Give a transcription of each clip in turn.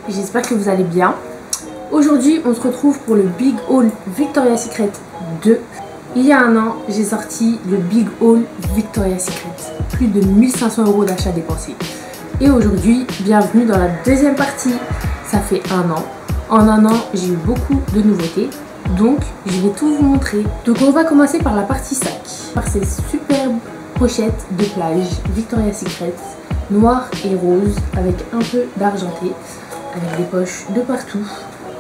j'espère que vous allez bien. Aujourd'hui on se retrouve pour le Big Haul Victoria's Secret 2. Il y a un an j'ai sorti le Big Haul Victoria's Secret, plus de 1500 € d'achat dépensés. Et aujourd'hui, bienvenue dans la deuxième partie. Ça fait un an. En un an j'ai eu beaucoup de nouveautés, donc je vais tout vous montrer. Donc on va commencer par la partie sac, par ces superbes pochettes de plage Victoria's Secret, noir et rose avec un peu d'argenté, avec des poches de partout.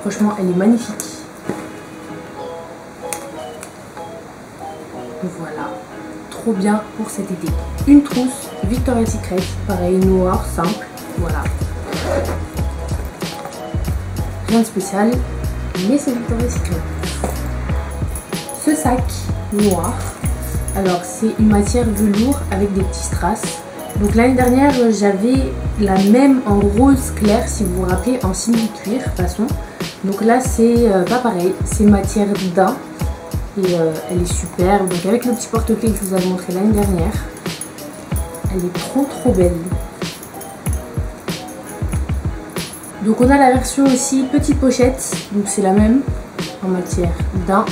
Franchement elle est magnifique. Voilà, trop bien pour cet été. Une trousse Victoria's Secret, pareil, noir, simple, voilà. Rien de spécial, mais c'est Victoria's Secret. Ce sac noir, alors c'est une matière velours avec des petits strass. Donc l'année dernière j'avais la même en rose clair, si vous vous rappelez, en simili-cuir façon. Donc là c'est pas pareil, c'est matière daim et elle est super. Donc avec le petit porte-clés que je vous avais montré l'année dernière, elle est trop belle. Donc on a la version aussi petite pochette, donc c'est la même en matière daim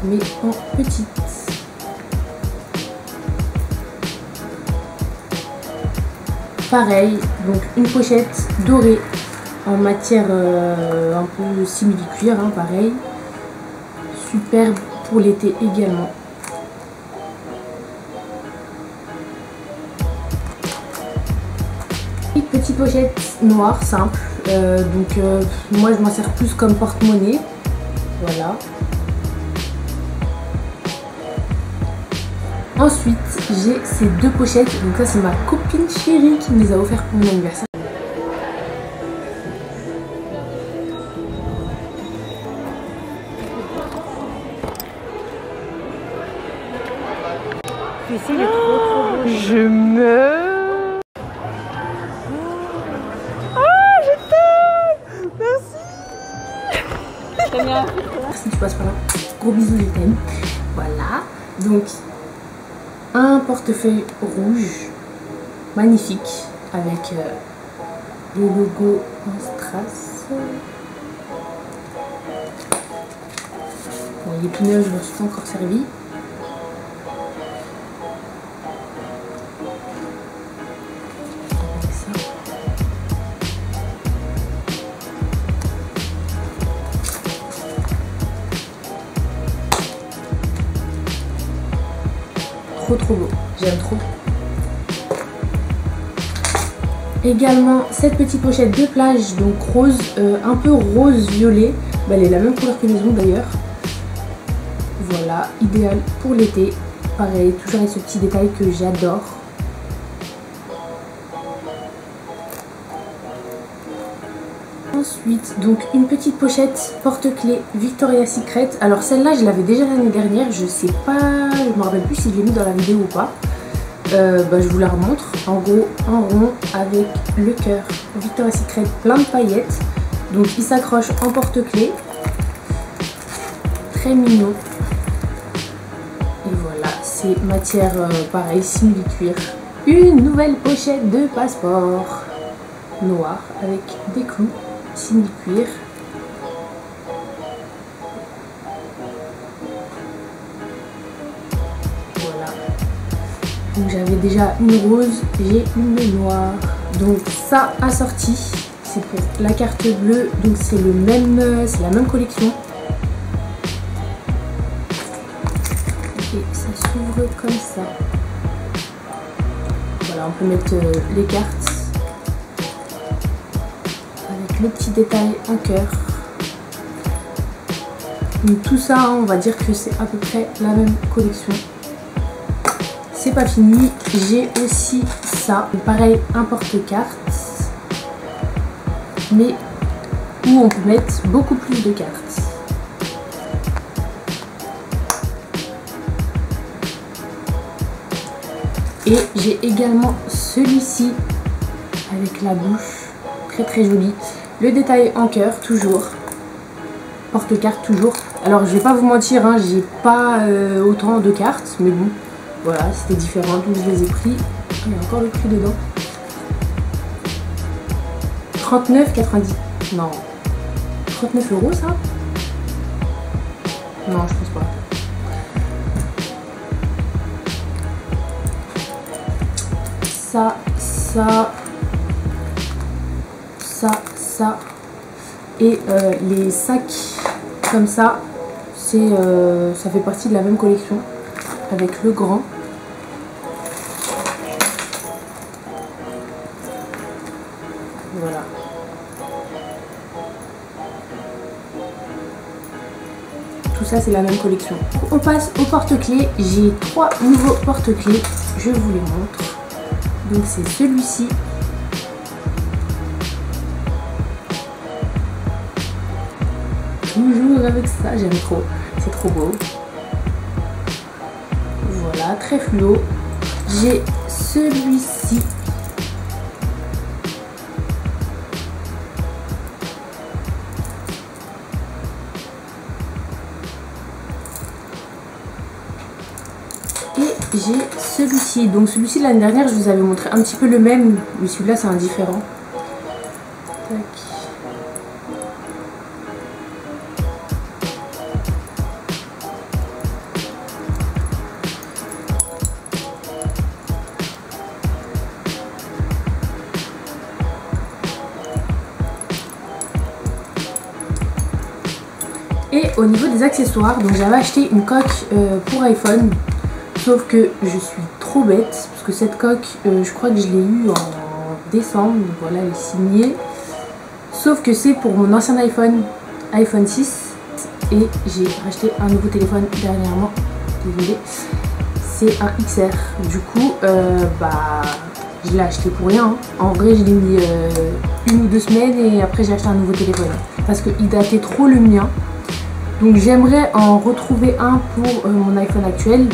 mais en petite. Pareil, donc une pochette dorée en matière un peu simili-cuir, hein, pareil. Superbe pour l'été également. Une petite pochette noire simple, moi je m'en sers plus comme porte-monnaie, voilà. Ensuite j'ai ces deux pochettes, donc ça c'est ma copine chérie qui me les a offert pour mon anniversaire. Ici, il est trop beau. Je meurs. Ah, je t'aime. Merci. Je t'aime bien. Si tu passes par là, gros bisous, je t'aime. Voilà, donc un portefeuille rouge magnifique avec les logos en strass. Bon, les pneus je me suis pas encore servi. Trop beau, j'aime trop. Également cette petite pochette de plage, donc rose, un peu rose violet, elle est la même couleur que les ongles d'ailleurs. Voilà, idéal pour l'été. Pareil, toujours avec ce petit détail que j'adore. Ensuite, donc une petite pochette porte-clés Victoria's Secret. Alors celle-là, je l'avais déjà l'année dernière. Je sais pas, je me rappelle plus si je l'ai mis dans la vidéo ou pas. Je vous la remontre. En gros, un rond avec le cœur Victoria's Secret plein de paillettes. Donc il s'accroche en porte-clés. Très mignon. Et voilà, c'est matière pareil, simili-cuir. Une nouvelle pochette de passeport noir avec des clous. Simili-cuir. Voilà. Donc j'avais déjà une rose, j'ai une noire. Donc ça assorti, c'est pour la carte bleue, donc c'est le même, c'est la même collection. Et ça s'ouvre comme ça. Voilà, on peut mettre les cartes. Le petit détail en cœur. Donc tout ça, on va dire que c'est à peu près la même collection. C'est pas fini, j'ai aussi ça, pareil, un porte-cartes, mais où on peut mettre beaucoup plus de cartes. Et j'ai également celui-ci avec la bouche, très joli. Le détail en cœur, toujours. Porte-carte, toujours. Alors, je vais pas vous mentir, hein, j'ai pas autant de cartes, mais bon, voilà, c'était différent, donc je les ai pris. Il y a encore le prix dedans. 39,90. Non. 39 € ça? Non, je pense pas. Ça. Et les sacs comme ça, c'est ça fait partie de la même collection avec le grand. Voilà. Tout ça c'est la même collection. On passe au porte-clés. J'ai 3 nouveaux porte-clés. Je vous les montre. Donc c'est celui-ci. Toujours avec ça, j'aime trop. C'est trop beau. Voilà, très fluo. J'ai celui-ci. Et j'ai celui-ci. Donc celui-ci de l'année dernière, je vous avais montré un petit peu le même, mais celui-là c'est un différent. Tac. Et au niveau des accessoires, donc j'avais acheté une coque pour iPhone, sauf que je suis trop bête, parce que cette coque, je crois que je l'ai eue en décembre, donc voilà, elle est signée. Sauf que c'est pour mon ancien iPhone 6, et j'ai acheté un nouveau téléphone dernièrement, désolé, c'est un XR. Du coup, je l'ai acheté pour rien, hein. En vrai, je l'ai mis 1 ou 2 semaines, et après j'ai acheté un nouveau téléphone, parce qu'il datait trop le mien. Donc j'aimerais en retrouver un pour mon iPhone actuel.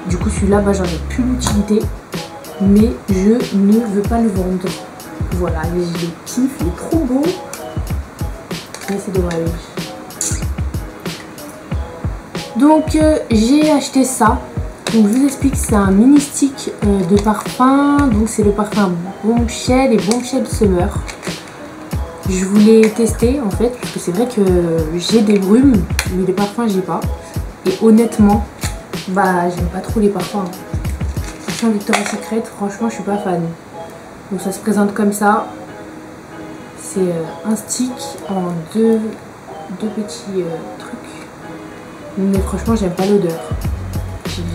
Du coup celui-là, j'en ai plus l'utilité. Mais je ne veux pas le vendre. Voilà, je le kiffe, il est trop beau. Mais c'est dommage. Donc j'ai acheté ça. Donc je vous explique, c'est un mini stick de parfum. Donc c'est le parfum Bombshell et Bombshell Summer. Je voulais tester en fait, parce que c'est vrai que j'ai des brumes, mais les parfums j'ai pas. Et honnêtement, j'aime pas trop les parfums. Parfum Victoria's Secret, franchement je suis pas fan. Donc ça se présente comme ça. C'est un stick en deux petits trucs. Mais franchement j'aime pas l'odeur.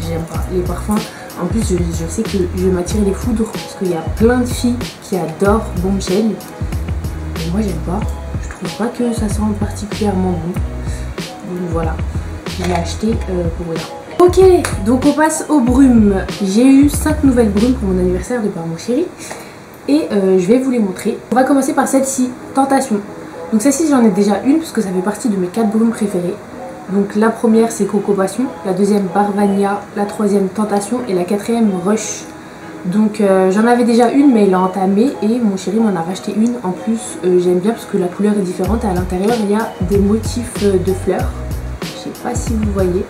J'aime pas les parfums. En plus je sais que je vais m'attirer les foudres, parce qu'il y a plein de filles qui adorent Bombshell. Moi j'aime pas, je trouve pas que ça sent particulièrement bon. Donc voilà, je l'ai acheté pour rien. Ok, donc on passe aux brumes. J'ai eu 5 nouvelles brumes pour mon anniversaire de par mon chéri. Et je vais vous les montrer. On va commencer par celle-ci, Tentation. Donc celle-ci j'en ai déjà une, parce que ça fait partie de mes 4 brumes préférées. Donc la première c'est Coco Passion, la deuxième Barvania, la troisième Tentation et la quatrième Rush. Donc j'en avais déjà une, mais elle a entamé et mon chéri m'en a racheté une. En plus j'aime bien parce que la couleur est différente et à l'intérieur il y a des motifs de fleurs. Je sais pas si vous voyez,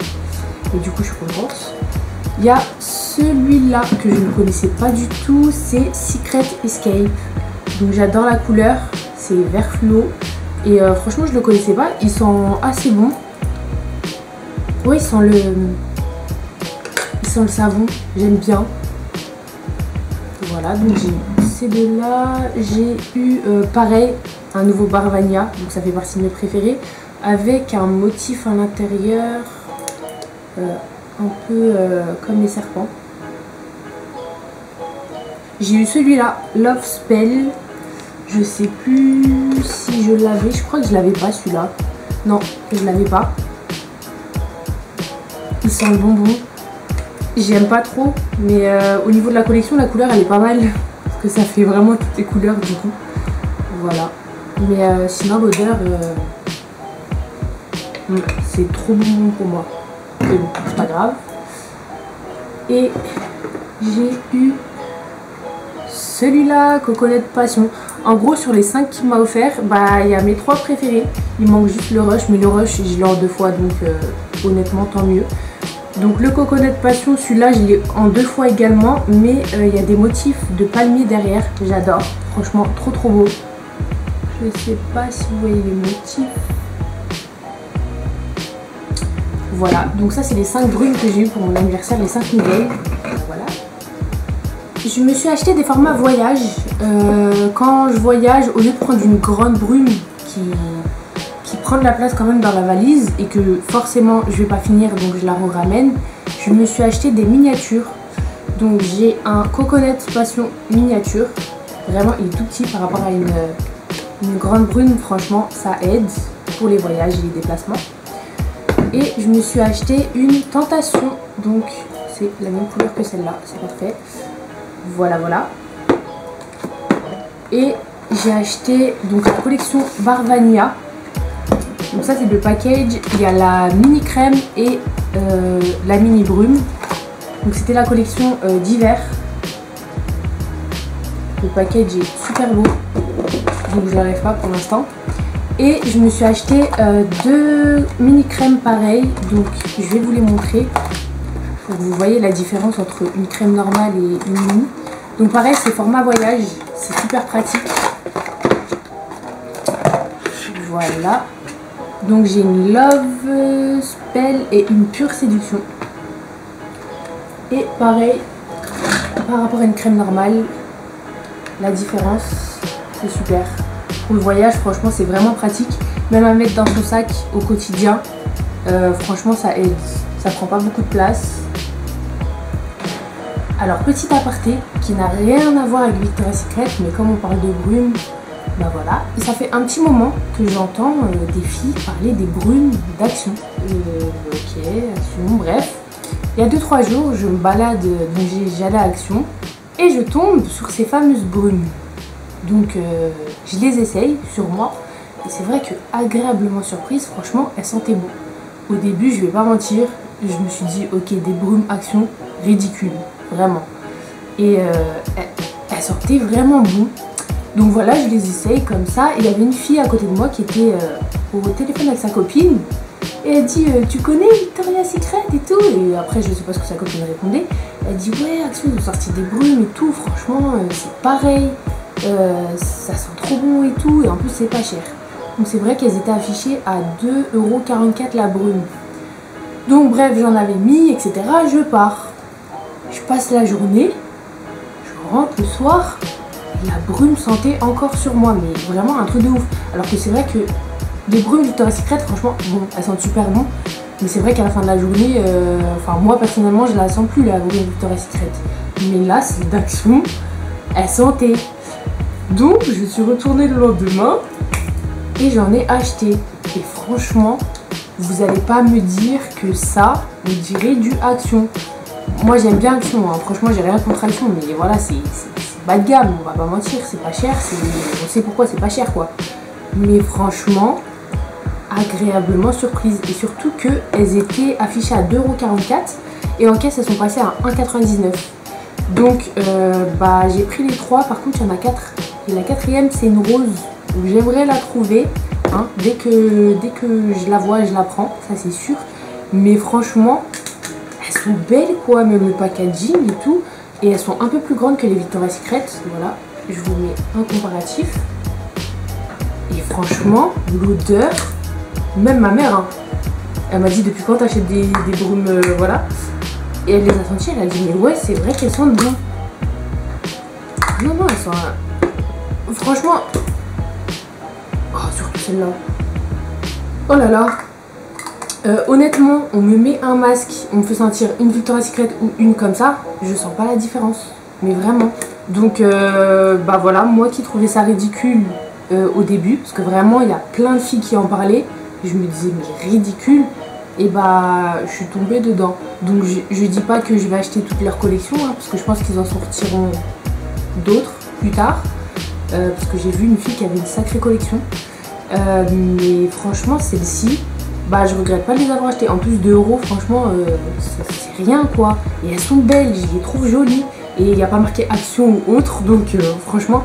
et du coup je suis contente. Il y a celui-là que je ne connaissais pas du tout, c'est Secret Escape. Donc j'adore la couleur, c'est vert fluo et franchement je le connaissais pas. Ils sont assez bons. Oui, ils sentent le savon, j'aime bien. Voilà, donc j'ai ces deux-là. J'ai eu pareil, un nouveau Barvania, donc ça fait partie de mes préférés, avec un motif à l'intérieur un peu comme les serpents. J'ai eu celui-là, Love Spell. Je sais plus si je l'avais, je crois que je l'avais pas celui-là. Non, je l'avais pas. Il sent le bonbon. J'aime pas trop, mais au niveau de la collection, la couleur elle est pas mal, parce que ça fait vraiment toutes les couleurs du coup. Voilà. Mais sinon l'odeur, c'est trop bon pour moi. Mais bon, c'est pas grave. Et j'ai eu celui-là, Coconut Passion. En gros, sur les 5 qu'il m'a offert, il y a mes 3 préférés. Il manque juste le Rush, mais le Rush je l'ai en 2 fois, donc honnêtement tant mieux. Donc le Coconut Passion, celui-là je l'ai en 2 fois également, mais il y a des motifs de palmier derrière, j'adore, franchement trop beau. Je sais pas si vous voyez les motifs. Voilà, donc ça c'est les 5 brumes que j'ai eu pour mon anniversaire, les 5 nouvelles. Voilà. Je me suis acheté des formats voyage. Quand je voyage, au lieu de prendre une grande brume qui prend de la place quand même dans la valise et que forcément je vais pas finir donc je la ramène, je me suis acheté des miniatures. Donc j'ai un Coconut Passion miniature. Vraiment il est tout petit par rapport à une grande brume, franchement ça aide pour les voyages et les déplacements. Et je me suis acheté une Tentation, donc c'est la même couleur que celle-là, c'est parfait. Voilà, voilà. Et j'ai acheté donc la collection Barvania. Donc ça c'est le package, il y a la mini crème et la mini brume. Donc c'était la collection d'hiver. Le package est super beau, donc je l'enlève pas pour l'instant. Et je me suis acheté 2 mini crèmes pareilles, donc je vais vous les montrer pour que vous voyez la différence entre une crème normale et une mini. Donc pareil, c'est format voyage, c'est super pratique. Voilà. Donc j'ai une Love Spell et une Pure Séduction. Et pareil, par rapport à une crème normale, la différence, c'est super. Pour le voyage, franchement, c'est vraiment pratique. Même à mettre dans son sac au quotidien, franchement, ça aide. Ça prend pas beaucoup de place. Alors, petit aparté qui n'a rien à voir avec Victoria's Secret, mais comme on parle de brume, bah voilà. Et ça fait un petit moment que j'entends des filles parler des brumes d'Action. Ok, Action, bref. Il y a 2-3 jours, je me balade, donc j'allais à Action et je tombe sur ces fameuses brumes. Donc je les essaye sur moi et c'est vrai que agréablement surprise, franchement elles sentaient bon. Au début je vais pas mentir, je me suis dit ok, des brumes Action, ridicule, vraiment. Et elles sentaient vraiment bon. Donc voilà, je les essaye comme ça et il y avait une fille à côté de moi qui était au téléphone avec sa copine. Et elle dit tu connais Victoria's Secret et tout. Et après je sais pas ce que sa copine répondait. Elle dit ouais Action ils ont sorti des brumes et tout, franchement c'est pareil. Ça sent trop bon et tout, et en plus c'est pas cher. Donc c'est vrai qu'elles étaient affichées à 2,44 € la brume. Donc bref, j'en avais mis, etc. Je pars. Je passe la journée, je rentre le soir, et la brume sentait encore sur moi, mais vraiment un truc de ouf. Alors que c'est vrai que les brumes Victoria's Secret, franchement, bon, elles sentent super bon. Mais c'est vrai qu'à la fin de la journée, enfin moi personnellement, je la sens plus la brume Victoria's Secret. Mais là, c'est d'Action, elle sentait. Donc je suis retournée le lendemain et j'en ai acheté. Et franchement, vous allez pas me dire que ça, on dirait du Action. Moi j'aime bien Action, hein. Franchement j'ai rien contre Action, mais voilà, c'est bas de gamme, on va pas mentir, c'est pas cher, on sait pourquoi c'est pas cher quoi. Mais franchement, agréablement surprise. Et surtout qu'elles étaient affichées à 2,44 € et en caisse elles sont passées à 1,99 €. Donc bah, j'ai pris les 3, par contre il y en a 4. Et la 4e c'est une rose. Donc j'aimerais la trouver. Hein. Dès que je la vois, je la prends, ça c'est sûr. Mais franchement, elles sont belles quoi, même le packaging et tout. Et elles sont un peu plus grandes que les Victoria's Secret. Voilà, je vous mets un comparatif. Et franchement, l'odeur, même ma mère, hein, elle m'a dit depuis quand t'achètes des brumes, voilà. Et elle les a senties, elle a dit mais ouais c'est vrai qu'elles sentent bon. Non non, elles sont... Franchement... Oh surtout celle-là. Oh là là. Honnêtement, on me met un masque, on me fait sentir une Victoria's Secret ou une comme ça, je sens pas la différence. Mais vraiment. Donc bah voilà, moi qui trouvais ça ridicule au début, parce que vraiment il y a plein de filles qui en parlaient, et je me disais mais ridicule. Et bah je suis tombée dedans. Donc je dis pas que je vais acheter toutes leurs collections, hein, parce que je pense qu'ils en sortiront d'autres plus tard. Parce que j'ai vu une fille qui avait une sacrée collection. Mais franchement celle-ci, bah je regrette pas de les avoir achetées. En plus 2 €, franchement c'est rien quoi. Et elles sont belles, je les trouve jolies. Et il n'y a pas marqué Action ou autre, donc franchement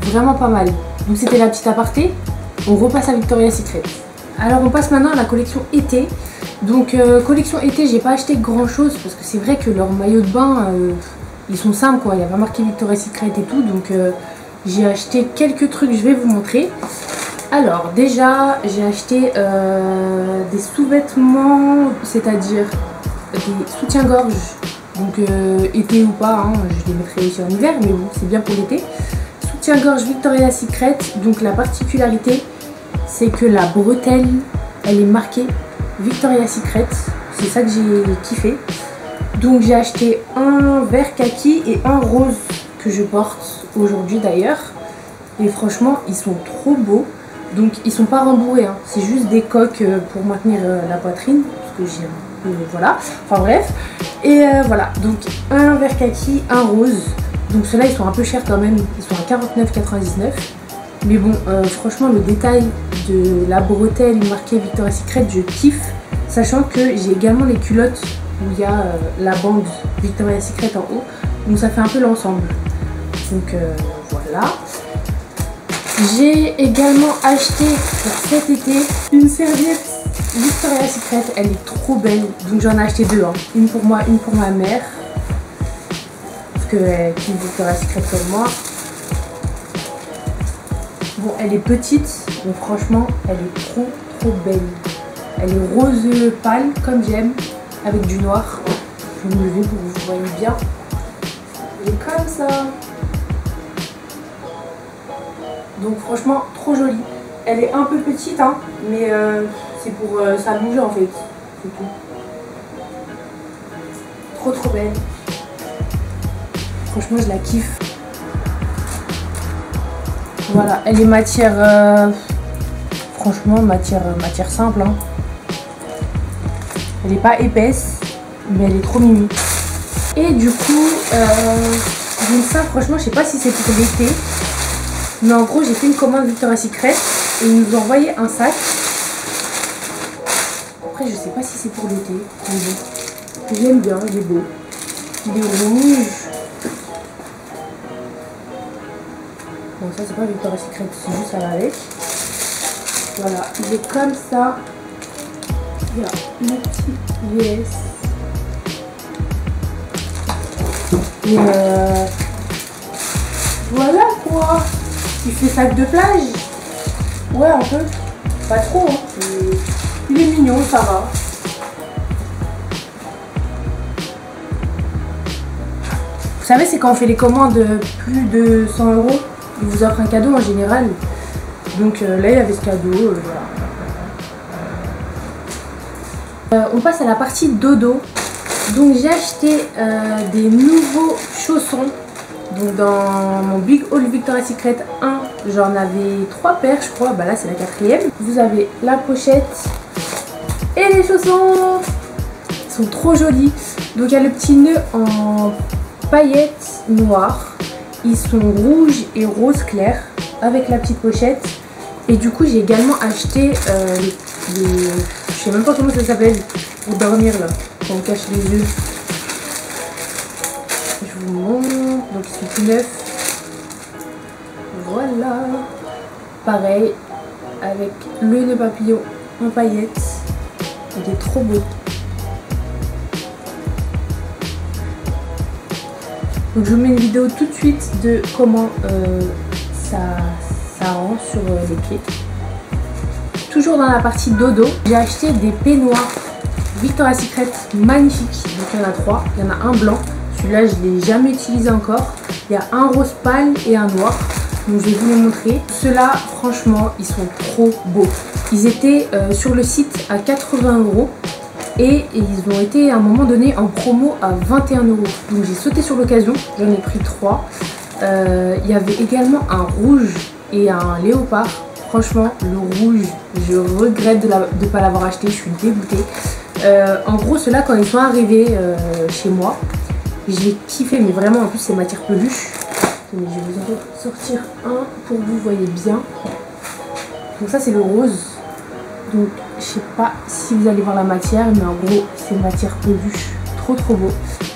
vraiment pas mal. Donc c'était la petite aparté. On repasse à Victoria's Secret. Alors on passe maintenant à la collection été. Donc collection été, j'ai pas acheté grand chose parce que c'est vrai que leurs maillots de bain ils sont simples quoi, il n'y a pas marqué Victoria's Secret et tout, donc j'ai acheté quelques trucs, je vais vous montrer. Alors déjà j'ai acheté des sous-vêtements, c'est-à-dire des soutiens-gorge, donc été ou pas, hein, je les mettrai aussi en hiver, mais bon c'est bien pour l'été. Soutien-gorge Victoria's Secret, donc la particularité c'est que la bretelle elle est marquée Victoria's Secret, c'est ça que j'ai kiffé. Donc j'ai acheté un vert kaki et un rose que je porte aujourd'hui d'ailleurs, et franchement ils sont trop beaux. Donc ils sont pas rembourrés, hein. C'est juste des coques pour maintenir la poitrine, parce que j'ai voilà, enfin bref. Et voilà, donc un vert kaki, un rose. Donc ceux-là ils sont un peu chers quand même, ils sont à 49,99 €. Mais bon, franchement le détail de la bretelle marquée Victoria's Secret, je kiffe. Sachant que j'ai également les culottes où il y a la bande Victoria's Secret en haut. Donc ça fait un peu l'ensemble. Donc voilà. J'ai également acheté pour cet été une serviette Victoria's Secret, elle est trop belle, donc j'en ai acheté deux, hein. Une pour moi, une pour ma mère, parce qu'elle est une Victoria's Secret comme moi. Bon, elle est petite, donc franchement, elle est trop belle. Elle est rose pâle, comme j'aime, avec du noir. Je vais me lever pour que vous voyez bien. Elle est comme ça. Donc franchement trop jolie. Elle est un peu petite hein, mais c'est pour s'allonger en fait. C'est tout. Trop belle. Franchement je la kiffe. Voilà, elle est matière franchement matière simple hein. Elle est pas épaisse, mais elle est trop mimi. Et du coup donc ça franchement je sais pas si c'est pour l'été. Mais en gros j'ai fait une commande Victoria's Secret et ils nous ont envoyé un sac. Après je sais pas si c'est pour l'été, mais bon. J'aime bien, il est beau. Il est rouge. Bon ça c'est pas Victoria's Secret, c'est juste ça va avec. Voilà, il est comme ça. Il y a le petit VS. Et voilà quoi. Il fait sac de plage. Ouais un peu. Pas trop hein. Il est mignon, ça va. Vous savez c'est quand on fait les commandes plus de 100 €, ils vous offrent un cadeau en général. Donc là il y avait ce cadeau, voilà. On passe à la partie dodo. Donc j'ai acheté des nouveaux chaussons. Donc dans mon Big Haul Victoria's Secret 1, j'en avais 3 paires je crois, bah là c'est la 4e. Vous avez la pochette et les chaussons. Ils sont trop jolis. Donc il y a le petit nœud en paillettes noires. Ils sont rouges et rose clair avec la petite pochette. Et du coup j'ai également acheté je sais même pas comment ça s'appelle pour dormir là, quand on cache les yeux. Je vous montre, donc ils sont tout neufs. Voilà. Pareil, avec le nœud papillon en paillettes. Il est trop beau. Donc je vous mets une vidéo tout de suite de comment ça rend sur les pieds. Toujours dans la partie dodo, j'ai acheté des peignoirs Victoria's Secret magnifiques. Donc il y en a 3, il y en a un blanc. Celui-là je ne l'ai jamais utilisé encore. Il y a un rose pâle et un noir. Donc je vais vous les montrer. Ceux-là franchement ils sont trop beaux. Ils étaient sur le site à 80 € et ils ont été à un moment donné en promo à 21 €. Donc j'ai sauté sur l'occasion, j'en ai pris 3. Il y avait également un rouge et un léopard. Franchement le rouge je regrette de ne pas l'avoir acheté, je suis dégoûtée. En gros ceux-là quand ils sont arrivés chez moi, j'ai kiffé, mais vraiment en plus c'est matière peluche. Mais je vais vous en sortir un pour que vous voyez bien. Donc ça c'est le rose. Donc je sais pas si vous allez voir la matière, mais en gros c'est matière peluche. Trop beau.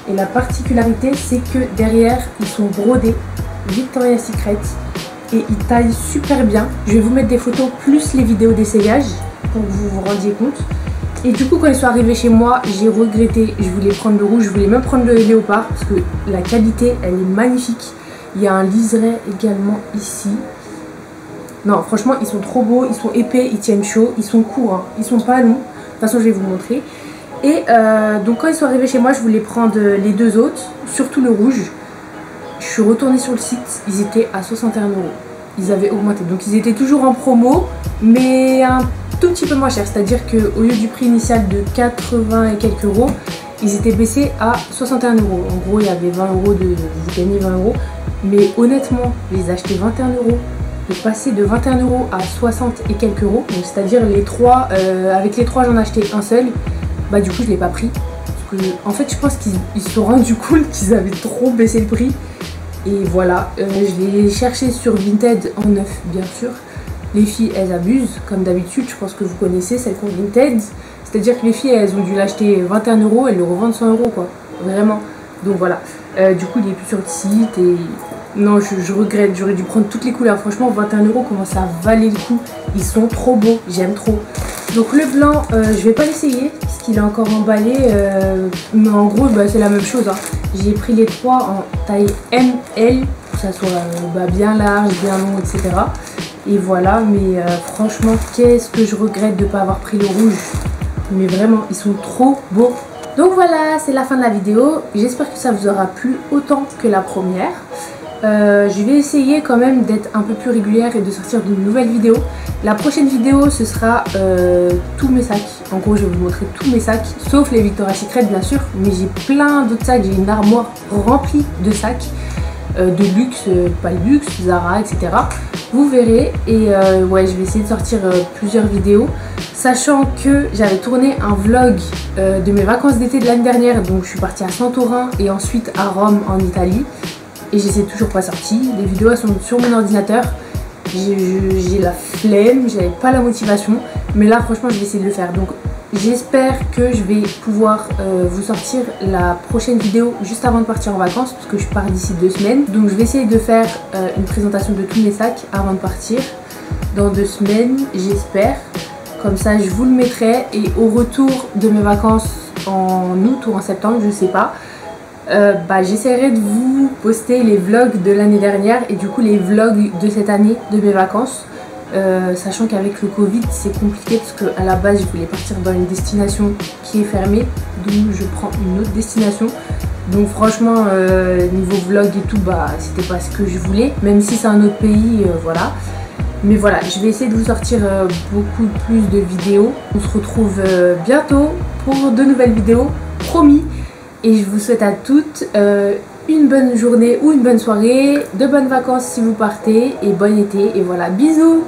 Et la particularité c'est que derrière ils sont brodés Victoria's Secret. Et ils taillent super bien. Je vais vous mettre des photos plus les vidéos d'essayage pour que vous vous rendiez compte. Et du coup quand ils sont arrivés chez moi, j'ai regretté. Je voulais prendre le rouge, je voulais même prendre le léopard parce que la qualité elle est magnifique. Il y a un liseré également ici. Non, franchement, ils sont trop beaux, ils sont épais, ils tiennent chaud, ils sont courts, hein. Ils sont pas longs. De toute façon, je vais vous montrer. Et donc, quand ils sont arrivés chez moi, je voulais prendre les deux autres, surtout le rouge. Je suis retournée sur le site, ils étaient à 61 €. Ils avaient augmenté. Donc, ils étaient toujours en promo, mais un tout petit peu moins cher. C'est-à-dire qu'au lieu du prix initial de 80 et quelques euros, ils étaient baissés à 61 €. En gros, il y avait 20 € vous gagnez 20 €. Mais honnêtement, je les ai achetés 21 €. De passer de 21 € à 60 et quelques euros, donc c'est-à-dire les trois, avec les trois j'en ai acheté un seul, bah du coup je l'ai pas pris, parce que en fait je pense qu'ils se sont rendus compte qu'ils avaient trop baissé le prix, et voilà, je l'ai cherché sur Vinted en neuf bien sûr. Les filles elles abusent, comme d'habitude, je pense que vous connaissez celles qui ont Vinted, c'est-à-dire que les filles elles ont dû l'acheter 21 €, elles le revendent 100 € quoi, vraiment, donc voilà, du coup il est plus sur le site et... Non, je regrette, j'aurais dû prendre toutes les couleurs. Franchement, 21 € comment ça valait le coup. Ils sont trop beaux, j'aime trop. Donc le blanc, je vais pas l'essayer parce qu'il est encore emballé. Mais en gros, bah, c'est la même chose. Hein. J'ai pris les trois en taille ML, que ça soit bien large, bien long, etc. Et voilà, mais franchement, qu'est-ce que je regrette de ne pas avoir pris le rouge. Mais vraiment, ils sont trop beaux. Donc voilà, c'est la fin de la vidéo. J'espère que ça vous aura plu autant que la première. Je vais essayer quand même d'être un peu plus régulière et de sortir de nouvelles vidéos. La prochaine vidéo ce sera tous mes sacs. En gros je vais vous montrer tous mes sacs, sauf les Victoria's Secret bien sûr, mais j'ai plein d'autres sacs, j'ai une armoire remplie de sacs de luxe, pas de luxe, Zara, etc. Vous verrez, et ouais, je vais essayer de sortir plusieurs vidéos, sachant que j'avais tourné un vlog de mes vacances d'été de l'année dernière, donc je suis partie à Santorin et ensuite à Rome en Italie. Et je les ai toujours pas sortis. Les vidéos elles sont sur mon ordinateur. J'ai la flemme, j'avais pas la motivation. Mais là franchement je vais essayer de le faire. Donc j'espère que je vais pouvoir vous sortir la prochaine vidéo juste avant de partir en vacances. Parce que je pars d'ici 2 semaines. Donc je vais essayer de faire une présentation de tous mes sacs avant de partir. Dans 2 semaines j'espère. Comme ça je vous le mettrai. Et au retour de mes vacances en août ou en septembre, je sais pas. J'essaierai de vous poster les vlogs de l'année dernière et du coup les vlogs de cette année de mes vacances, sachant qu'avec le Covid c'est compliqué parce qu'à la base je voulais partir dans une destination qui est fermée, donc je prends une autre destination. Donc franchement niveau vlog et tout, c'était pas ce que je voulais, même si c'est un autre pays, voilà. Mais voilà, je vais essayer de vous sortir beaucoup plus de vidéos. On se retrouve bientôt pour de nouvelles vidéos, promis. Et je vous souhaite à toutes une bonne journée ou une bonne soirée, de bonnes vacances si vous partez, et bon été. Et voilà, bisous!